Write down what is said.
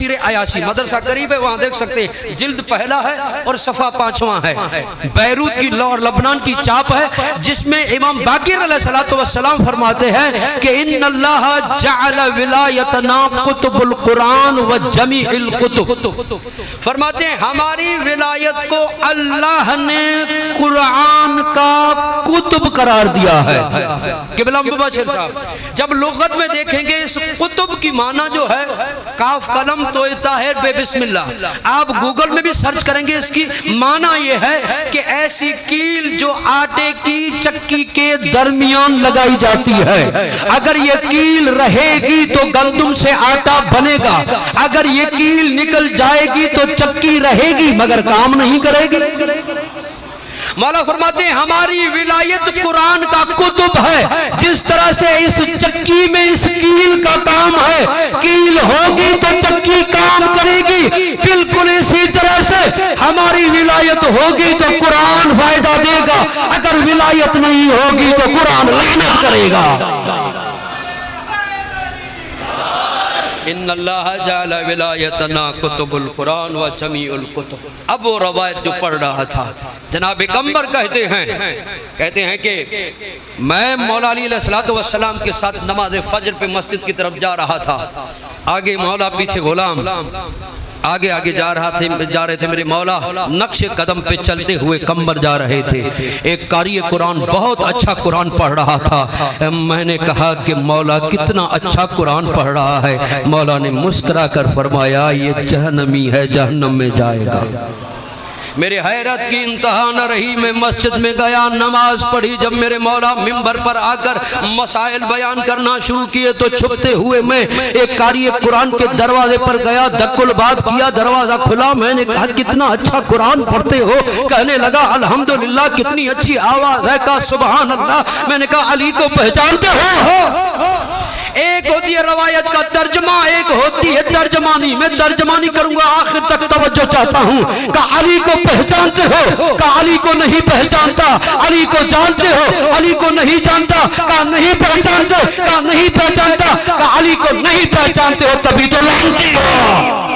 अयाशी मदरसा करीब है, वहाँ देख सकते हैं। जिल्द पहला है और सफ़ा 5वां है। बैरूत की लौ और लबनान की चाप है, जिसमें इमाम बाकिर अलैहिस्सलातु वस्सलाम फरमाते हैं कि इन्नल्लाह जअल विलायतना कुतुबुल कुरान व जमीउल कुतुब। फरमाते हैं हमारी विलायत को अल्लाह ने कुरान का कुतुब करार दिया है। क़िबला मुबशिर साहब जब लुगत में देखेंगे इस कुतुब की माना जो है काफ कलम तोयता है बेबिस्मिल्लाह। आप गूगल में भी सर्च करेंगे, इसकी माना यह है कि ऐसी कील जो आटे की चक्की के दरमियान लगाई जाती है, अगर ये कील रहेगी तो गंदुम से आटा बनेगा, अगर ये कील निकल जाएगी तो चक्की रहेगी मगर काम नहीं करेगी। मौला फरमाते हैं हमारी विलायत कुरान का कुतुब है। जिस तरह से इस चक्की में इस कील का काम है, कील होगी तो चक्की काम करेगी, बिल्कुल इसी तरह से हमारी विलायत होगी तो कुरान फायदा देगा, अगर विलायत नहीं होगी तो कुरान लानत करेगा। इन्नल्लाह जअल विलायतना कुतुबुल कुरान व जमीउल कुतुब। अब वो रवायत जो पढ़ रहा था, जनाब पैगंबर कहते हैं कि मैं मौला अली अलैहिस्सलातु वस्सलाम के साथ नमाज फजर पे मस्जिद की तरफ जा रहा था। आगे मौला, पीछे गुलाम, आगे आगे जा रहे थे मेरे मौला नक्शे कदम पे चलते हुए कंबर जा रहे थे। एक कारी कुरान बहुत अच्छा कुरान पढ़ रहा था। मैंने कहा कि मौला कितना अच्छा कुरान पढ़ रहा है। मौला ने मुस्कुरा कर फरमाया ये जहन्नमी है, जहन्नम में जाएगा। मेरे हैरत की इंतहा न रही, मैं मस्जिद में गया, नमाज पढ़ी। जब मेरे मौला मिंबर पर आकर मसाइल बयान करना शुरू किए तो छुपते हुए मैं एक कारी कुरान के दरवाजे पर गया, धक्कुल बात किया, दरवाजा खुला। मैंने कहा कितना अच्छा कुरान पढ़ते हो। कहने लगा अल्हम्दुलिल्लाह कितनी अच्छी आवाज है, का सुभान अल्लाह। मैंने कहा अली को पहचानते हो? एक होती है रवायत का तर्जमा, एक होती है तर्जमानी। मैं तर्जमानी करूंगा, आखिर तक तवज्जो चाहता हूँ। का अली को पहचानते हो? का अली को नहीं पहचानता। अली को जानते हो? अली को नहीं जानता। का नहीं पहचानते। का नहीं पहचानता। का अली को नहीं पहचानते हो तभी तो लानती हो।